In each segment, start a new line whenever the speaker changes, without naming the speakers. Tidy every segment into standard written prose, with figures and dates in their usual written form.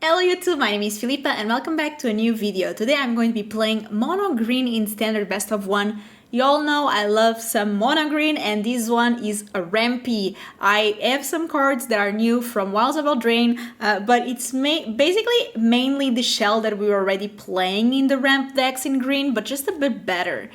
Hello YouTube, my name is Filipa and welcome back to a new video. Today I'm going to be playing Mono Green in Standard Best of 1. You all know I love some Mono Green and this one is a Rampy. I have some cards that are new from Wilds of Eldraine, but it's basically mainly the shell that we were already playing in the ramp decks in green, but just a bit better.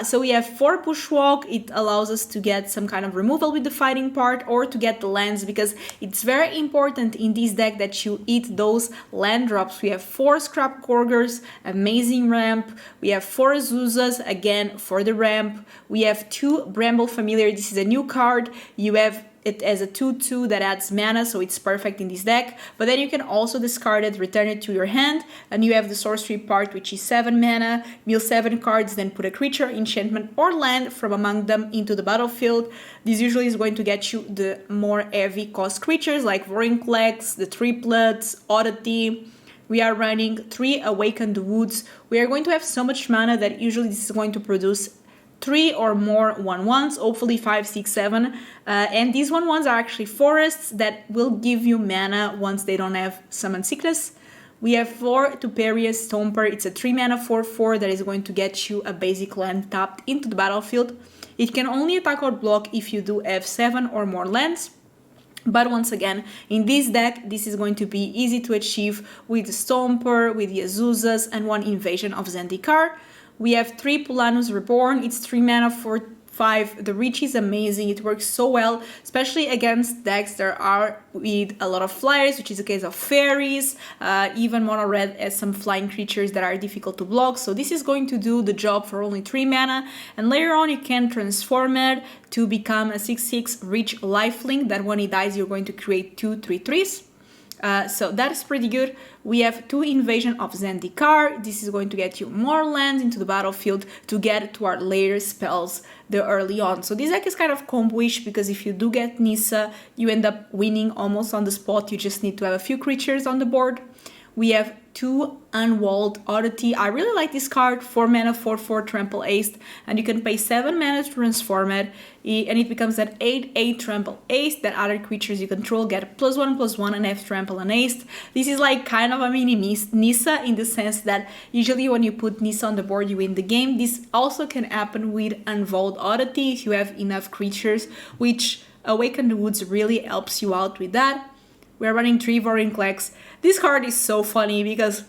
So we have 4 Bushwhack. It allows us to get some kind of removal with the fighting part or to get the lands, because it's very important in this deck that you eat those land drops. We have 4 Scrapgorgers, amazing ramp. We have 4 Azusas, again for the ramp. We have 2 Bramble Familiar. This is a new card. You have it as a 2/2 that adds mana, so it's perfect in this deck. But then you can also discard it, return it to your hand, and you have the sorcery part, which is 7 mana, mill 7 cards, then put a creature, enchantment, or land from among them into the battlefield. This usually is going to get you the more heavy cost creatures like Vorinclex, the Triplets, Oddity. We are running 3 Awaken the Woods. We are going to have so much mana that usually this is going to produce 3 or more 1/1s, hopefully 5, 6, 7. And these 1/1s are actually forests that will give you mana once they don't have summon sickness. We have 4 Topiary Stomper. It's a 3 mana 4/4 that is going to get you a basic land tapped into the battlefield. It can only attack or block if you do have 7 or more lands. But once again, in this deck, this is going to be easy to achieve with the Stomper, with the Azusas, and 1 Invasion of Zendikar. We have 3 Polukranos Reborn. It's 3 mana for 5. The reach is amazing. It works so well, especially against decks that are with a lot of flyers, which is the case of fairies. Even Mono Red has some flying creatures that are difficult to block. So this is going to do the job for only 3 mana. And later on, you can transform it to become a 6/6 reach lifelink that when it dies, you're going to create 2 3/3s. So that's pretty good. We have 2 Invasion of Zendikar. This is going to get you more lands into the battlefield to get to our later spells the early on. So this deck is kind of combo-ish because if you do get Nissa, you end up winning almost on the spot. You just need to have a few creatures on the board. We have 2 Ulvenwald Oddity. I really like this card, 4 mana 4/4 trample haste, and you can pay 7 mana to transform it, and it becomes that 8/8 trample haste that other creatures you control get +1/+1 and have trample and haste. This is like kind of a mini Nissa in the sense that usually when you put Nissa on the board you win the game. This also can happen with Ulvenwald Oddity if you have enough creatures, which Awaken the Woods really helps you out with that. We're running 3 Vorinclex. This card is so funny because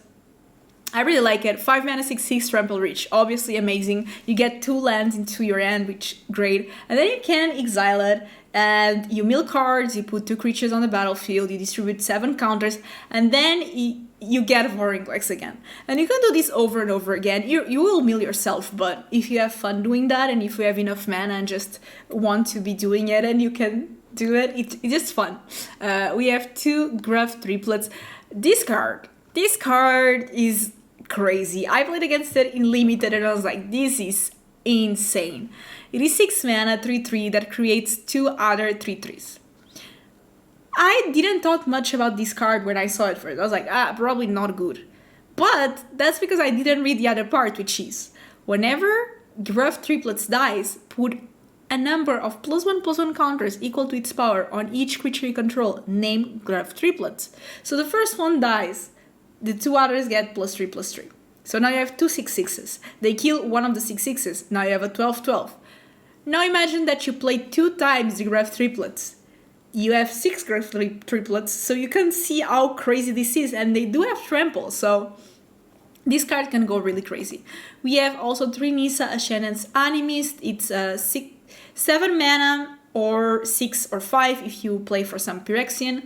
I really like it. 5 mana 6/6 trample reach, obviously amazing. You get 2 lands into your hand, which great. And then you can exile it and you mill cards, you put 2 creatures on the battlefield, you distribute 7 counters, and then you get Vorinclex again. And you can do this over and over again. You will mill yourself, but if you have fun doing that and if you have enough mana and just want to be doing it and you can do it, it's just fun. We have 2 Gruff Triplets. This card is crazy. I played against it in limited and I was like, this is insane. It is 6 mana 3/3 that creates 2 other 3/3s. I didn't thought much about this card when I saw it first. I was like, probably not good. But that's because I didn't read the other part, which is whenever Gruff Triplets dies, put a number of +1/+1 counters equal to its power on each creature you control, named Gruff Triplets. So the first one dies, the 2 others get +3/+3. So now you have 2 6/6s. They kill one of the 6/6s. Now you have a 12/12. Now imagine that you play 2 times the Gruff Triplets. You have 6 Gruff Triplets, so you can see how crazy this is, and they do have trample, so this card can go really crazy. We have also 3 Nissa Ascendant's Animist. It's a 7 mana or 6 or 5 if you play for some Phyrexian.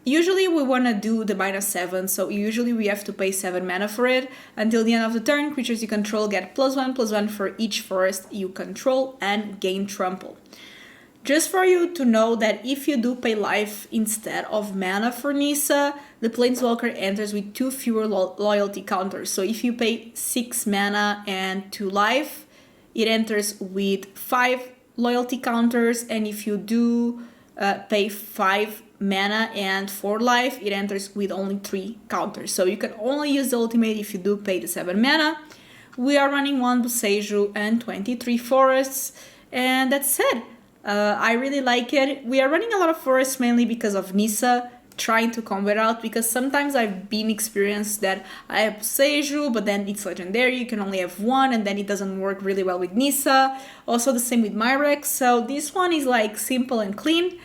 Usually we want to do the -7, so usually we have to pay 7 mana for it. Until the end of the turn, creatures you control get +1/+1 for each forest you control and gain trample. Just for you to know that if you do pay life instead of mana for Nissa, the Planeswalker enters with 2 fewer loyalty counters. So if you pay 6 mana and 2 life, it enters with 5 loyalty counters, and if you do pay 5 mana and 4 life, it enters with only 3 counters. So you can only use the ultimate if you do pay the 7 mana. We are running 1 Boseiju and 23 forests, and that's it. I really like it. We are running a lot of forests mainly because of Nissa. trying to combo it out, because sometimes I've been experienced that I have Boseiju, but then it's legendary, you can only have one, and then it doesn't work really well with Nissa. Also the same with Myrex, so this one is like simple and clean.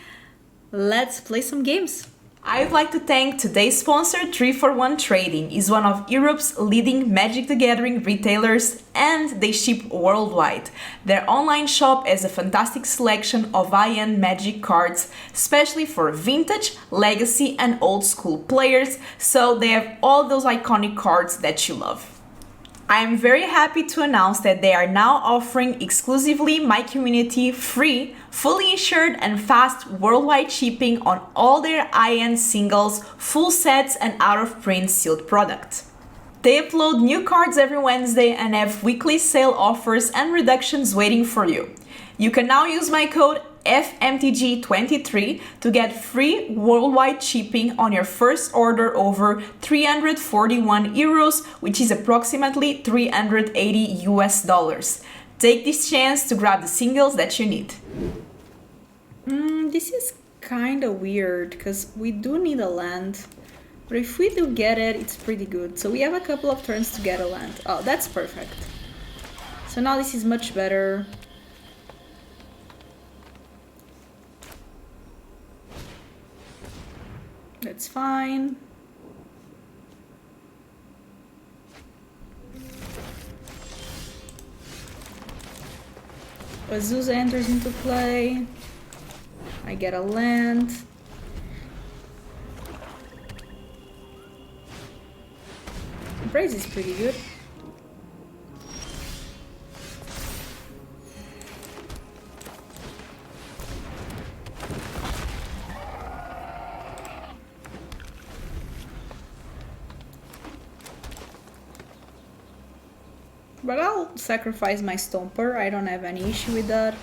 Let's play some games. I'd like to thank today's sponsor, 341 Trading. Is one of Europe's leading Magic the Gathering retailers, and they ship worldwide. Their online shop has a fantastic selection of high-end Magic cards, especially for vintage, legacy and old school players, so they have all those iconic cards that you love. I am very happy to announce that they are now offering exclusively my community free, fully insured and fast worldwide shipping on all their high-end singles, full sets and out-of-print sealed products. They upload new cards every Wednesday and have weekly sale offers and reductions waiting for you. You can now use my code FMTG23 to get free worldwide shipping on your first order over 341 euros, which is approximately $380 US. Take this chance to grab the singles that you need. This is kind of weird because we do need a land, but if we do get it, it's pretty good. So we have a couple of turns to get a land. Oh, that's perfect. So now this is much better. That's fine. Azusa enters into play. I get a land. Braze is pretty good. But I'll sacrifice my Stomper, I don't have any issue with that.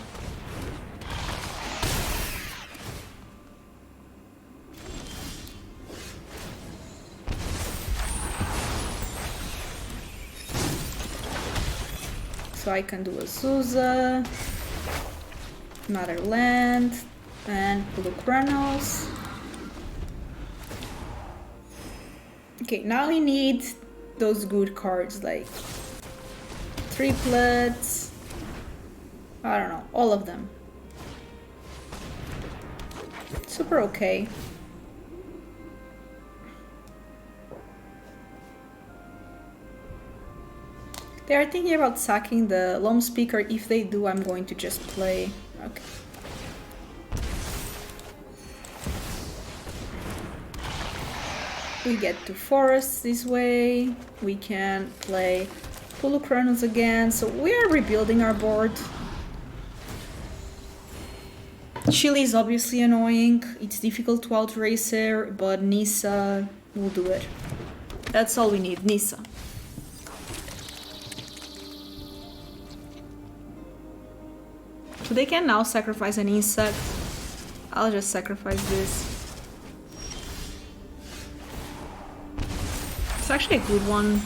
So I can do Azusa, another land, and Polukranos. Okay, now we need those good cards like Triplets, I don't know, all of them. Super okay. They are thinking about sacking the Loam Speaker. If they do, I'm going to just play. Okay. We get two forests this way. We can play Polukranos again, so we are rebuilding our board. Chili is obviously annoying. It's difficult to outrace her, but Nissa will do it. That's all we need, Nissa. So they can now sacrifice an insect. I'll just sacrifice this. It's actually a good one.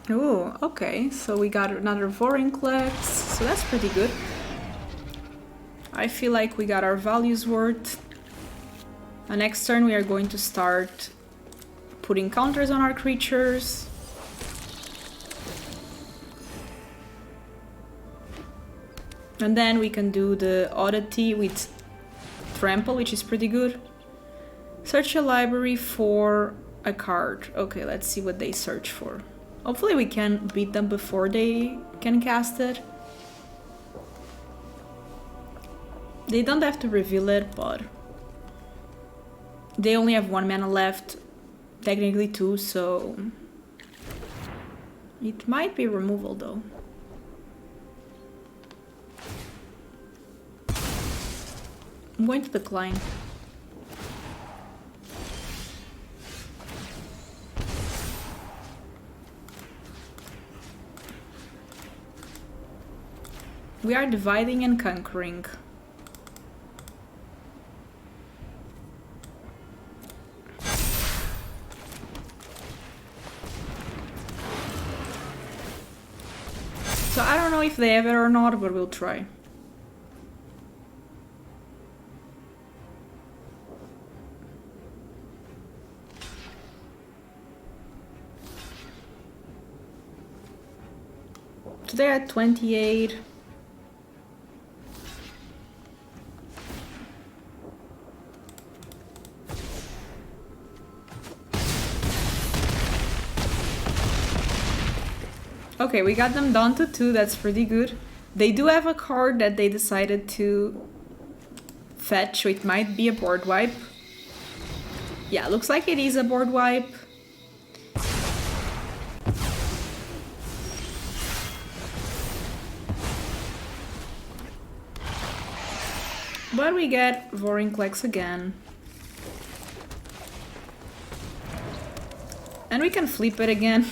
Oh, okay, so we got another Vorinclex, so that's pretty good. I feel like we got our values worth. And next turn we are going to start putting counters on our creatures. And then we can do the Oddity with Trample, which is pretty good. Search a library for a card. Okay, let's see what they search for. Hopefully we can beat them before they can cast it. They don't have to reveal it, but they only have 1 mana left, technically 2, so it might be removal though. I'm going to decline. We are dividing and conquering. So I don't know if they have it or not, but we'll try. So they're at 28. Okay, we got them down to 2, that's pretty good. They do have a card that they decided to fetch, so it might be a board wipe. Yeah, looks like it is a board wipe. But we get Vorinclex again. And we can flip it again.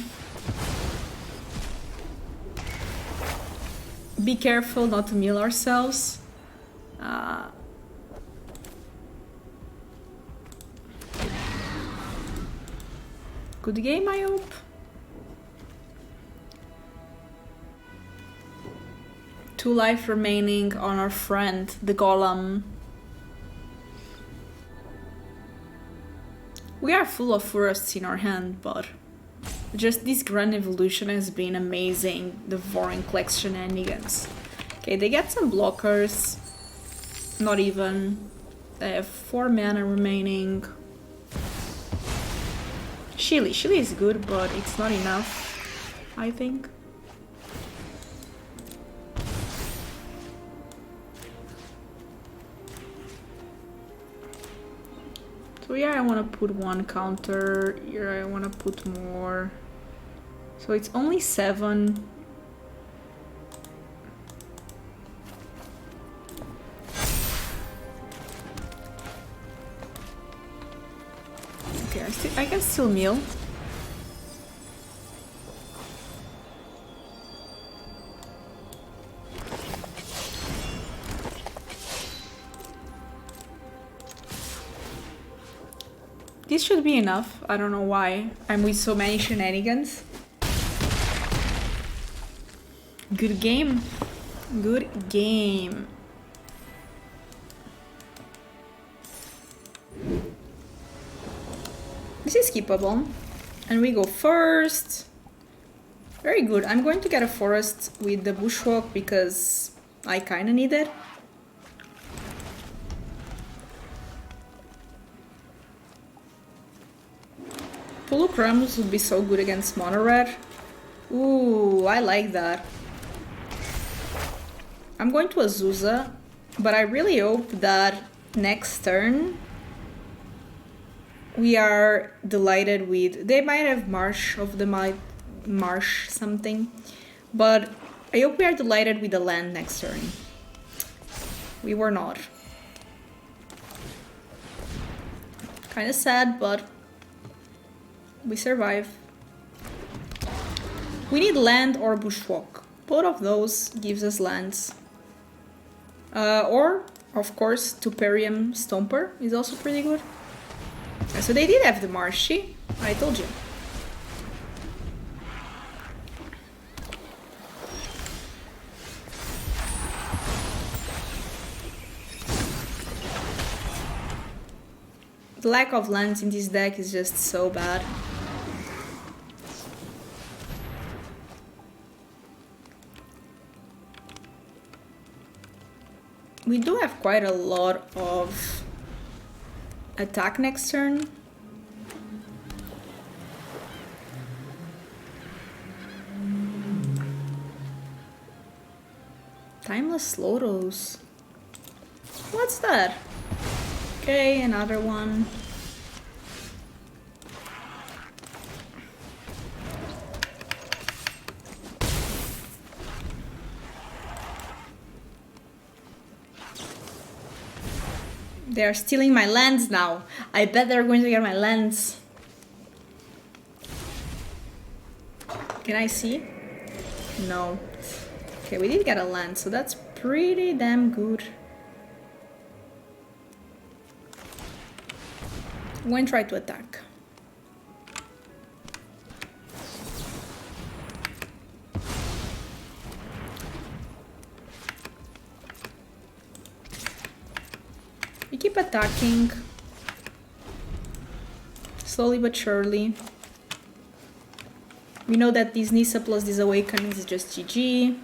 Be careful not to mill ourselves. Good game, I hope. Two life remaining on our friend, the Golem. We are full of forests in our hand, but just this Grand Evolution has been amazing. The Vorinclex shenanigans. Okay, they get some blockers. Not even. They have 4 mana remaining. Shili is good, but it's not enough, I think. So yeah, I want to put 1 counter. Here I want to put more. So it's only 7. Okay, I can still mill. This should be enough. I don't know why I'm with so many shenanigans. Good game. Good game. This is keepable. And we go first. Very good. I'm going to get a forest with the Bushwhack because I kind of need it. Polukranos would be so good against mono red. Ooh, I like that. I'm going to Azusa, but I really hope that next turn we are delighted with... They might have Marsh of the Marsh something, but I hope we are delighted with the land next turn. We were not. Kind of sad, but we survive. We need land or Bushwhack. Both of those gives us lands. Or, of course, Topiary Stomper is also pretty good. So they did have the Marshy, I told you. The lack of lands in this deck is just so bad. We do have quite a lot of attack next turn. Timeless Lotos. What's that? Okay, another one. They are stealing my lands now. I bet they're going to get my lands. Can I see? No. Okay, we did get a land, so that's pretty damn good. I'm going to try to attack. keep attacking. Slowly but surely. We know that this Nissa plus this Awakening is just GG.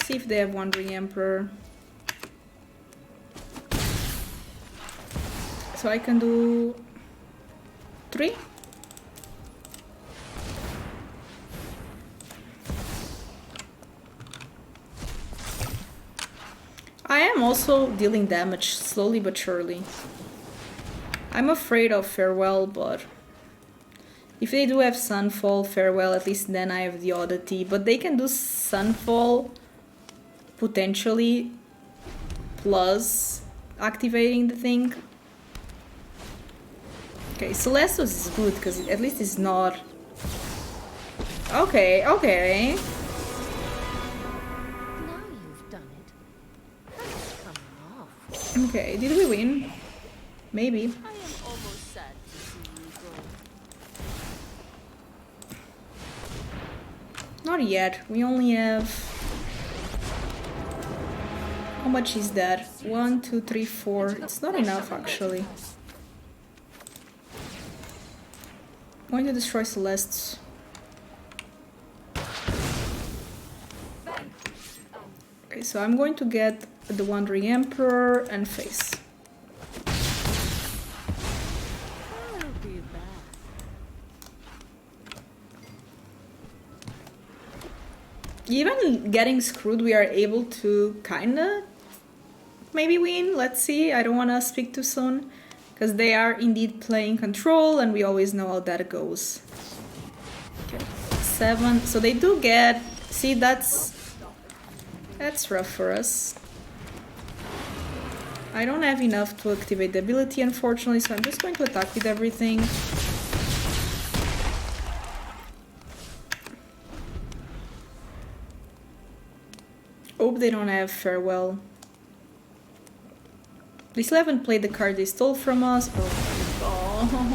See if they have Wandering Emperor. So I can do 3. I am also dealing damage slowly but surely. I'm afraid of Farewell, but if they do have Sunfall, Farewell, at least then I have the Oddity. But they can do Sunfall potentially plus activating the thing. Okay, Celestos is good because at least it's not... Okay, okay.
Now you've done it. That's coming off.
Okay, did we win? Maybe.
I am almost sad to see you go.
Not yet. We only have... How much is that? 1, 2, 3, 4. It's not enough actually. I'm going to destroy Celestes. Okay, so I'm going to get the Wandering Emperor and face.
I'll be back.
Even getting screwed, we are able to kinda maybe win. Let's see. I don't want to speak too soon. Because they are indeed playing control and we always know how that goes. Okay, 7. So they do get... See, that's rough for us. I don't have enough to activate the ability, unfortunately, so I'm just going to attack with everything. Hope they don't have Farewell. They still haven't played the card they stole from us. Oh my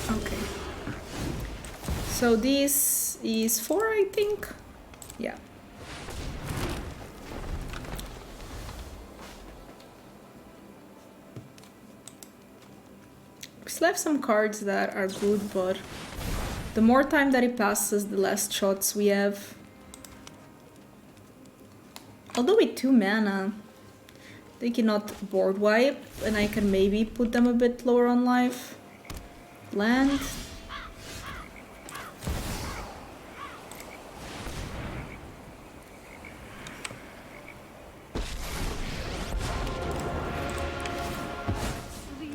god. Okay. So this is 4, I think. Yeah. We still have some cards that are good, but the more time that it passes, the less shots we have. Although with 2 mana, they cannot board wipe, and I can maybe put them a bit lower on life. Land.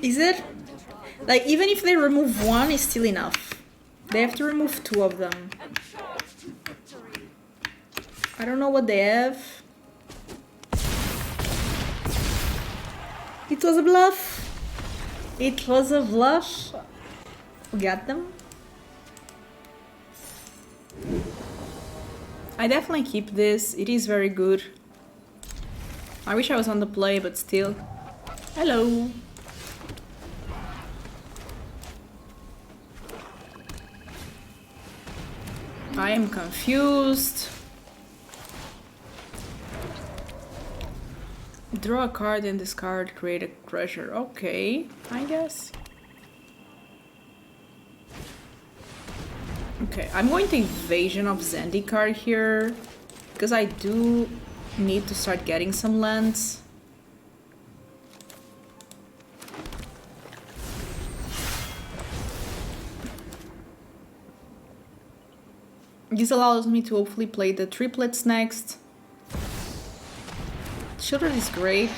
Is it? Like, even if they remove 1, it's still enough. They have to remove 2 of them. I don't know what they have. It was a bluff. It was a bluff. Got them. I definitely keep this. It is very good. I wish I was on the play, but still. Hello. I am confused. Draw a card and discard, create a treasure. Okay, I guess. Okay, I'm going to Invasion of Zendikar here, because I do need to start getting some lands. This allows me to hopefully play the triplets next. Children is great.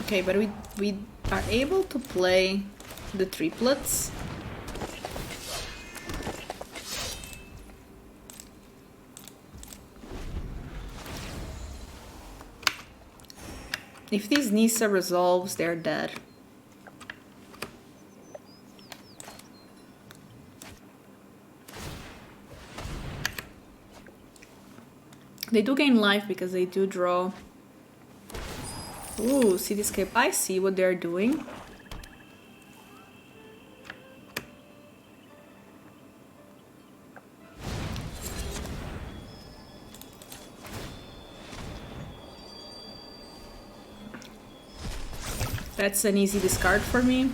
Okay, but we are able to play the triplets. If this Nissa resolves, they're dead. They do gain life because they do draw. Ooh, Cityscape. I see what they're doing. That's an easy discard for me.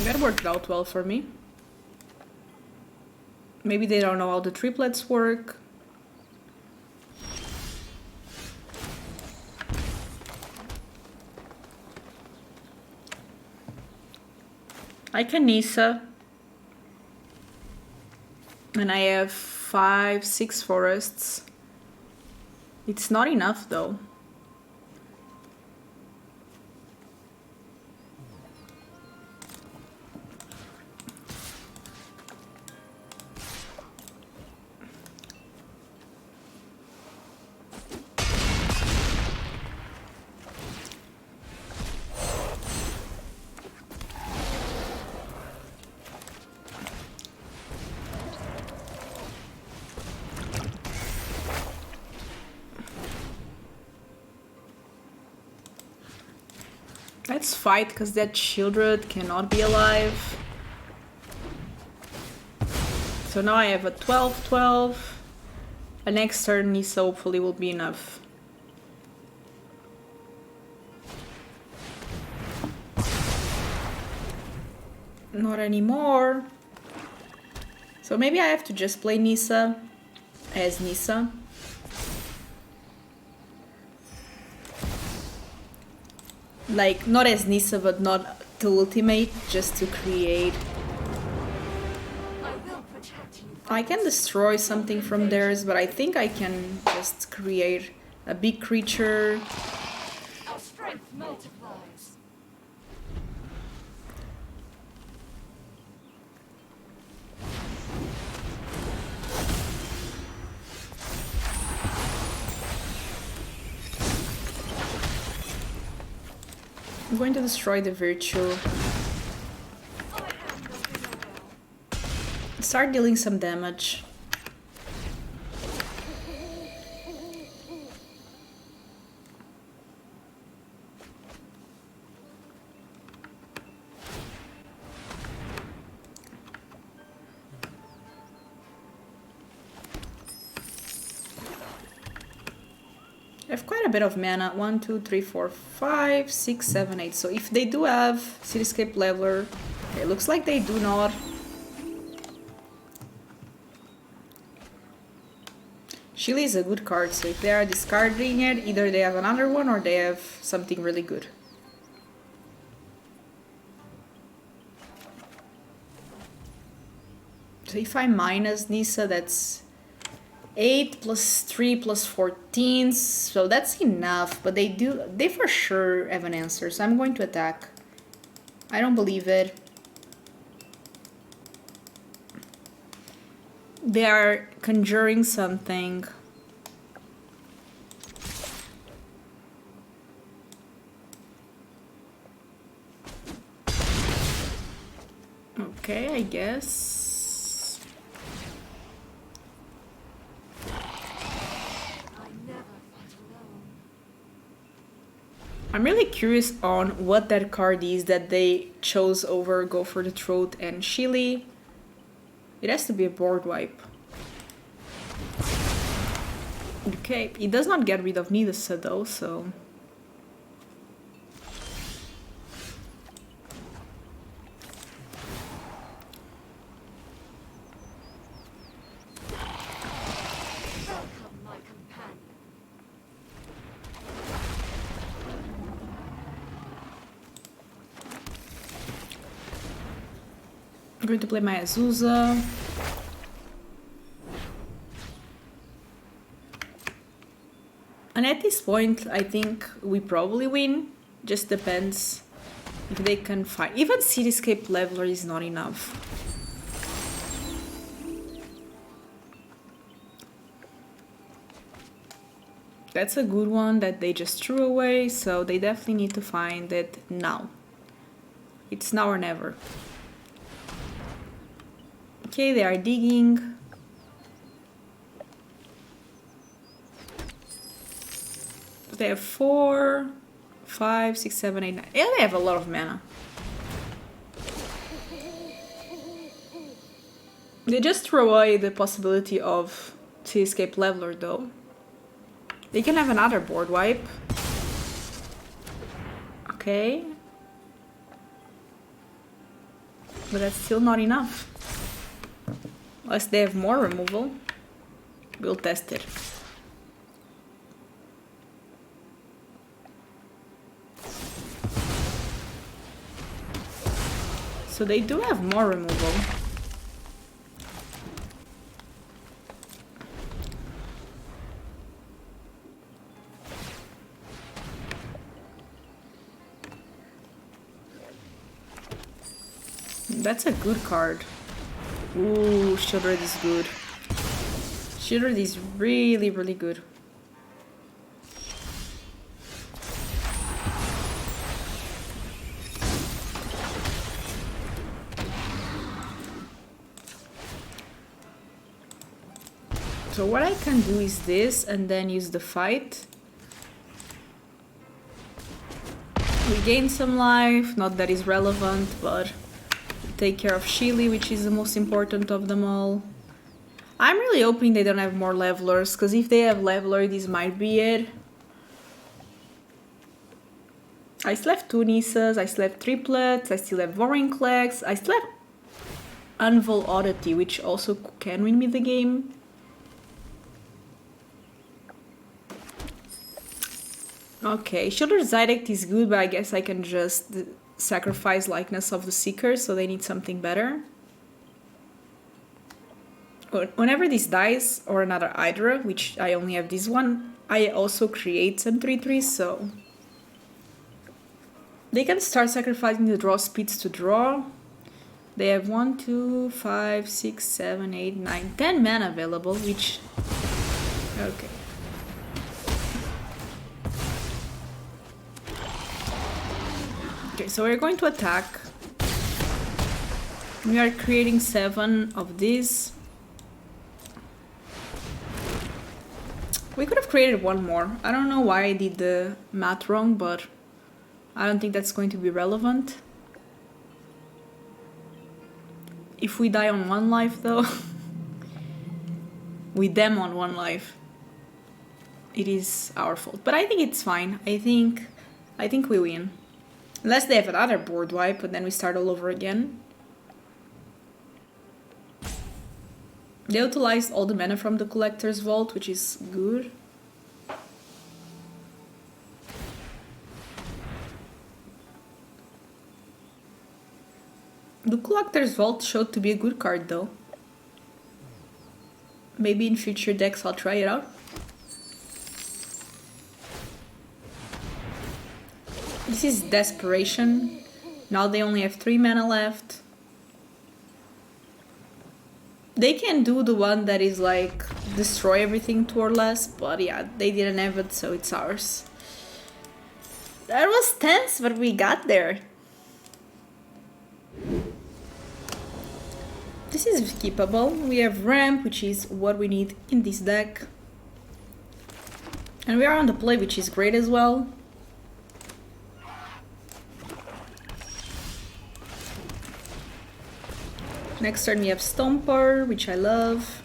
That worked out well for me. Maybe they don't know how the triplets work. I can Nissa. And I have 5, 6 forests. It's not enough though. Let's fight, because that Shieldred cannot be alive. So now I have a 12-12. A next turn Nissa hopefully will be enough. Not anymore. So maybe I have to just play Nissa as Nissa. Like, not as Nissa, but not to ultimate, just to create. I can destroy something from theirs, but I think I can just create a big creature.
Our strength multiplies.
I'm going to destroy the Virtue. Start dealing some damage. I have quite a bit of mana. 1, 2, 3, 4, 5, 6, 7, 8. So if they do have Cityscape Leveler, it looks like they do not. Chile is a good card, so if they are discarding it, either they have another one or they have something really good. So if I minus Nissa, that's 8 plus 3 plus 14, so that's enough, but they for sure have an answer, so I'm going to attack. I don't believe it. They are conjuring something. Okay, I guess. I'm really curious on what that card is that they chose over Go for the Throat and Chile. It has to be a board wipe. Okay, it does not get rid of Nissa though, so... I'm going to play my Azusa. And at this point, I think we probably win. Just depends if they can find. Even Cityscape Leveler is not enough. That's a good one that they just threw away, so they definitely need to find it now. It's now or never. Okay, they are digging. They have 4, 5, 6, 7, 8, 9. Yeah, they have a lot of mana. They just throw away the possibility of Seascape Leveler though. They can have another board wipe. Okay. But that's still not enough. Unless they have more removal. We'll test it. So they do have more removal. That's a good card. Ooh, Shieldred is good. Shieldred is really, really good. So what I can do is this and then use the fight. We gain some life, not that is relevant, but take care of Sheely, which is the most important of them all. I'm really hoping they don't have more levelers, because if they have leveler, this might be it. I still have 2 Nissas, I still have Triplets, I still have Vorinclex, I still have Ulvenwald Oddity, which also can win me the game. Okay, Shieldred Zydek is good, but I guess I can just sacrifice Likeness of the Seeker, so they need something better. Whenever this dies, or another Hydra, which I only have this one, I also create some 3/3s, so they can start sacrificing the draw speeds to draw. They have 1, 2, 5, 6, 7, 8, 9, 10 mana available, which... okay. Okay, so we're going to attack. We are creating 7 of these. We could have created one more. I don't know why I did the math wrong, but I don't think that's going to be relevant. If we die on 1 life though, we them on 1 life, it is our fault. But I think it's fine. I think we win. Unless they have another board wipe, but then we start all over again. They utilized all the mana from the Collector's Vault, which is good. The Collector's Vault showed to be a good card though. Maybe in future decks I'll try it out. This is Desperation. Now they only have 3 mana left. They can do the one that is like destroy everything 2 or less, but yeah, they didn't have it, so it's ours. That was tense, but we got there. This is skippable. We have Ramp, which is what we need in this deck. And we are on the play, which is great as well. Next turn we have Stomper, which I love.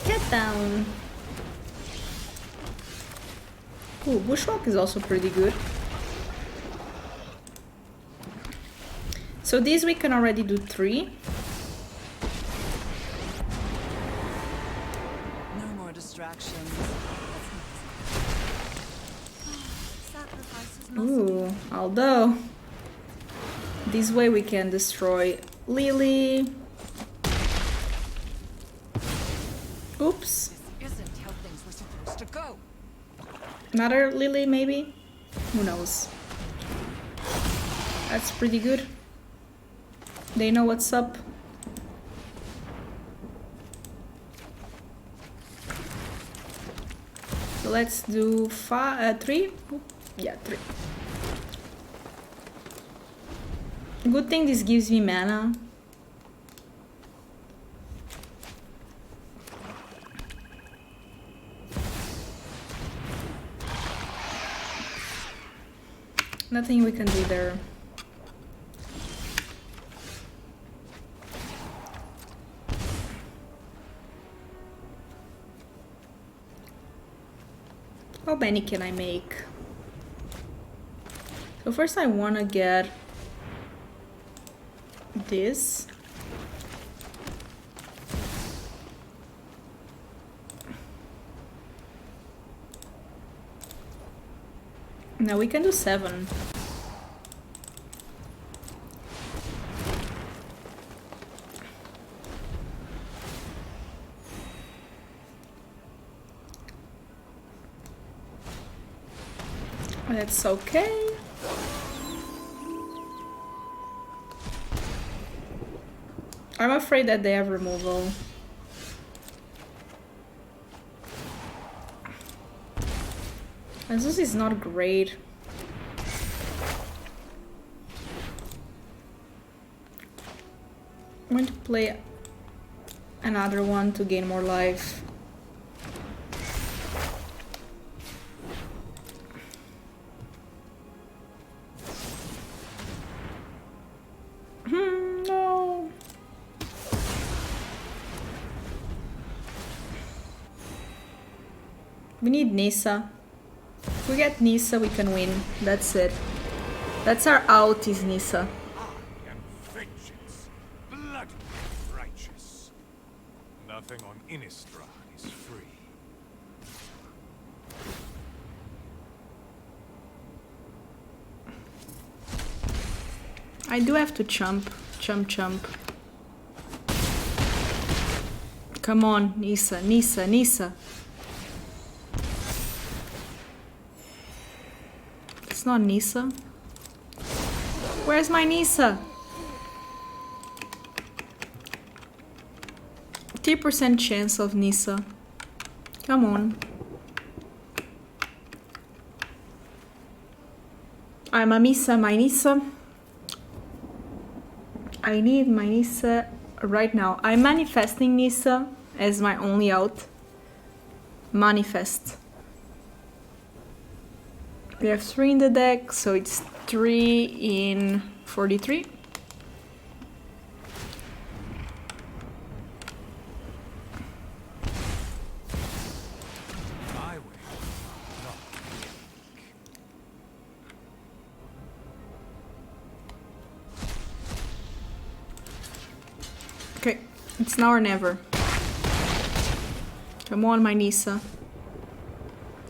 Get down. Ooh, Bushwhack is also pretty good. So these we can already do 3.
No more distractions.
Ooh, although this way we can destroy Lily. Oops.
This isn't how things were supposed to go.
Another Lily maybe? Who knows? That's pretty good. They know what's up. So let's do 3. Yeah, 3. Good thing this gives me mana. Nothing we can do there. How many can I make? So first I want to get this. Now we can do 7. That's okay. I'm afraid that they have removal. Azusa is not great. I'm going to play another one to gain more life. No. We need Nissa. If we get Nissa, we can win. That's it. That's our out, is Nissa.
I am vengeance, bloody righteous. Nothing on Innistrad is free.
I do have to chump. Chump. Come on, Nissa, Nissa, Nissa. It's not Nissa. Where's my Nissa? 3% chance of Nissa. Come on. I'm a Missa, my Nissa. I need my Nissa right now. I'm manifesting Nissa as my only out. Manifest. We have 3 in the deck, so it's 3 in 43.
My way, not
Okay, it's now or never. Come on, my Nissa.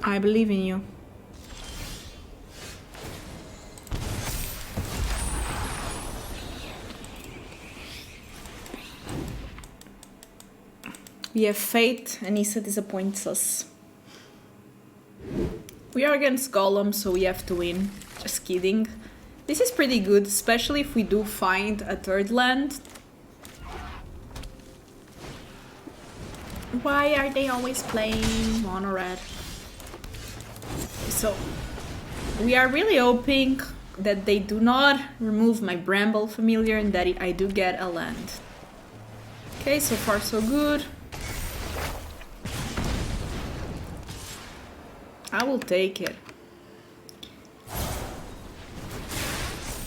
I believe in you. We have Fate, and Nissa disappoints us. We are against Golem, so we have to win. Just kidding. This is pretty good, especially if we do find a third land. Why are they always playing mono red? So, we are really hoping that they do not remove my Bramble Familiar and that I do get a land. Okay, so far so good. I will take it.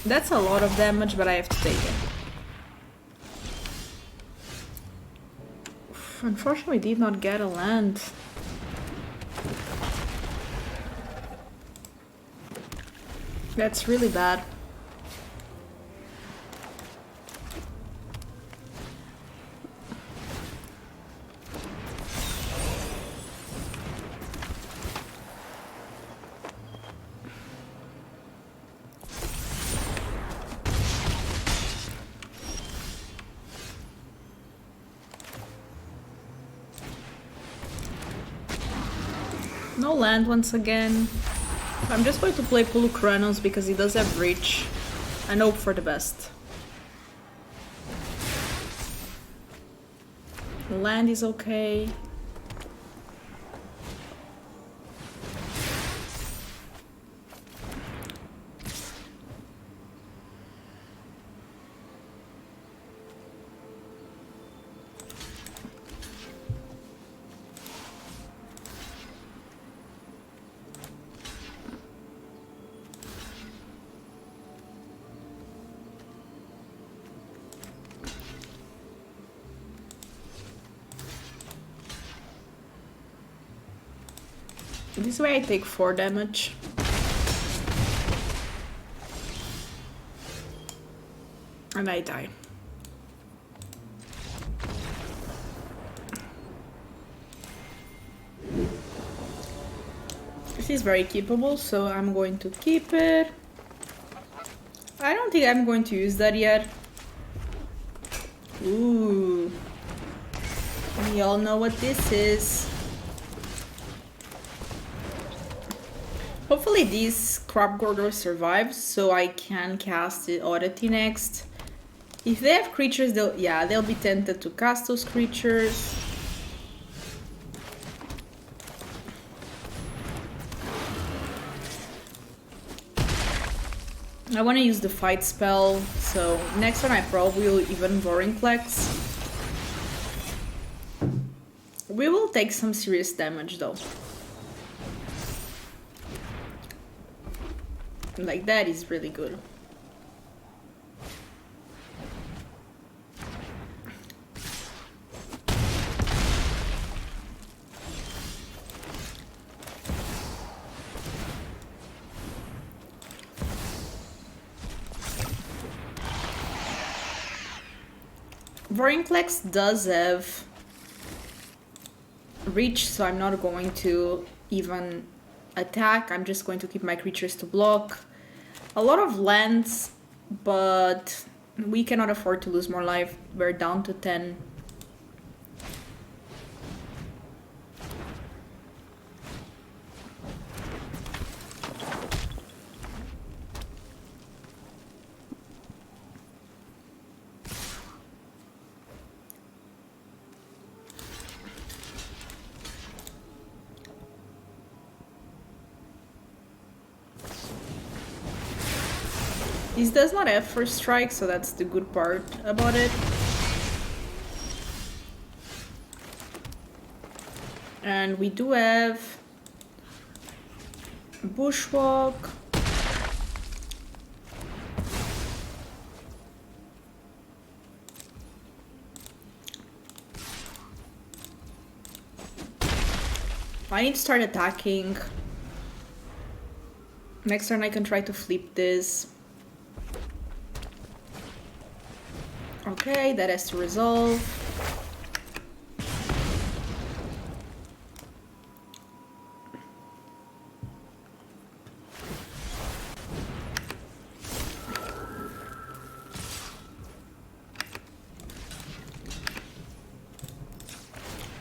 That's a lot of damage, but I have to take it. Unfortunately, we did not get a land. That's really bad. No land once again. I'm just going to play Polukranos because he does have reach and hope for the best. Land is okay. This way I take 4 damage. And I die. This is very keepable, so I'm going to keep it. I don't think I'm going to use that yet. Ooh. We all know what this is. Hopefully this Scrapgorger survives, so I can cast the Oddity next. If they have creatures, they'll be tempted to cast those creatures. I want to use the fight spell, so next turn I probably will even Vorinclex. We will take some serious damage though. Like, that is really good. Vorinclex does have reach, so I'm not going to even attack. I'm just going to keep my creatures to block. A lot of lands, but we cannot afford to lose more life. We're down to 10. This does not have first strike, so that's the good part about it. And we do have Bushwhack. I need to start attacking. Next turn I can try to flip this. Okay, that has to resolve.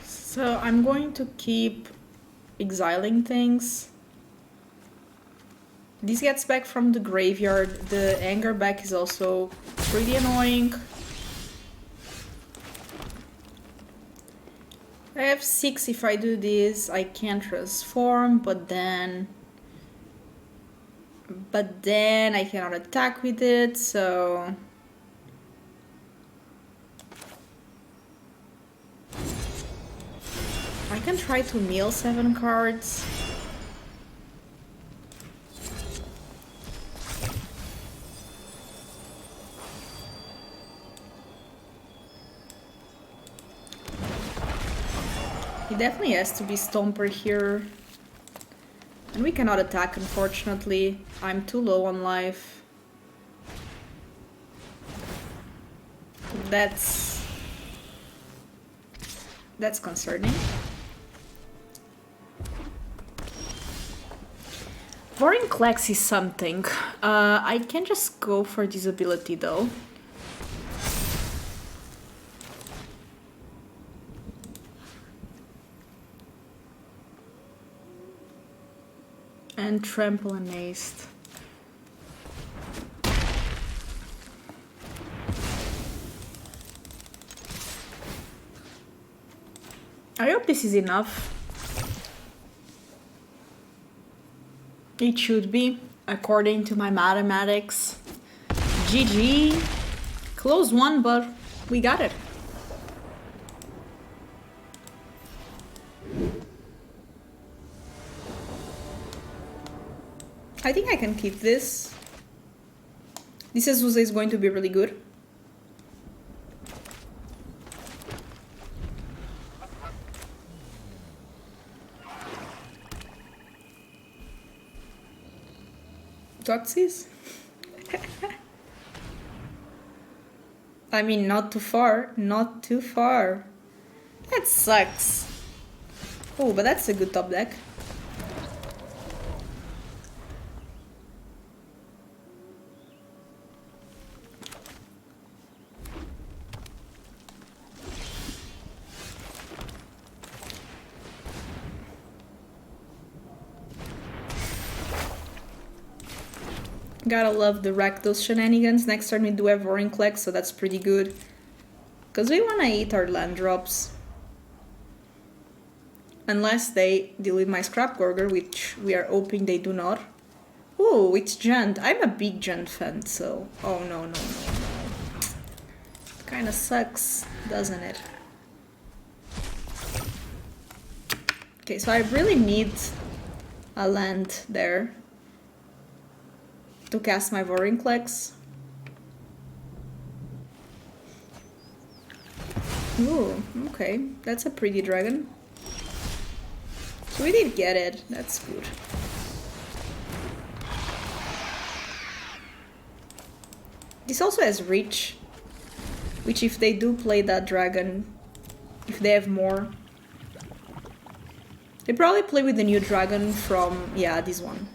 So I'm going to keep exiling things. This gets back from the graveyard. The anger back is also pretty annoying. I have 6 if I do this. I can transform, but then I cannot attack with it, so I can try to mill 7 cards. It definitely has to be Stomper here. And we cannot attack, unfortunately. I'm too low on life. That's concerning. Vorinclex is something. I can just go for this ability though. And trample and haste. I hope this is enough. It should be, according to my mathematics. GG. Close one, but we got it. I think I can keep this. This Azusa is going to be really good. Toxis? I mean, not too far. Not too far. That sucks. Oh, but that's a good top deck. Gotta love the Rakdos shenanigans. Next turn we do have Vorinclex, so that's pretty good. Because we wanna eat our land drops. Unless they deal with my Scrapgorger, which we are hoping they do not. Ooh, it's Gent. I'm a big Gent fan, so... Oh, no, no, no, no. Kinda sucks, doesn't it? Okay, so I really need a land there to cast my Vorinclex. Ooh, okay, that's a pretty dragon. So we did get it, that's good. This also has reach, which if they do play that dragon, if they have more, they probably play with the new dragon from, yeah, this one.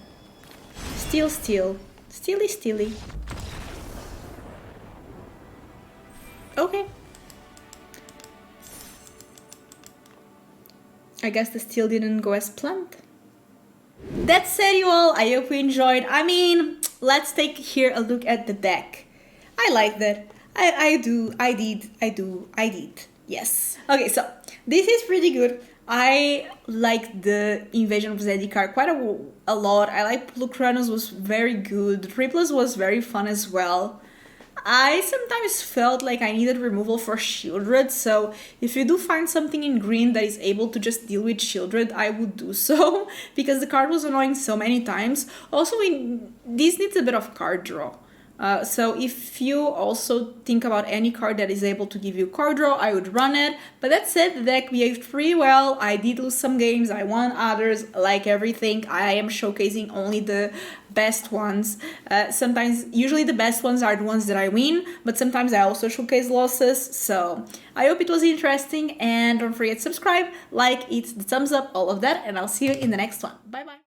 Steal, steal. Steely, steely. Okay. I guess the steal didn't go as planned. That said, you all, I hope you enjoyed. I mean, let's take here a look at the deck. I like that. I did. Yes. Okay, so this is pretty good. I like the Invasion of Zendikar quite a lot. I like Polukranos was very good. Triplets was very fun as well. I sometimes felt like I needed removal for Shieldred, so if you do find something in green that is able to just deal with Shieldred, I would do so, because the card was annoying so many times. Also, this needs a bit of card draw. So if you also think about any card that is able to give you card draw, I would run it. But that said, the deck behaved pretty well. I did lose some games, I won others. Like everything, I am showcasing only the best ones. Usually the best ones are the ones that I win, but sometimes I also showcase losses. So I hope it was interesting, and don't forget to subscribe, like it, the thumbs up, all of that, and I'll see you in the next one. Bye bye.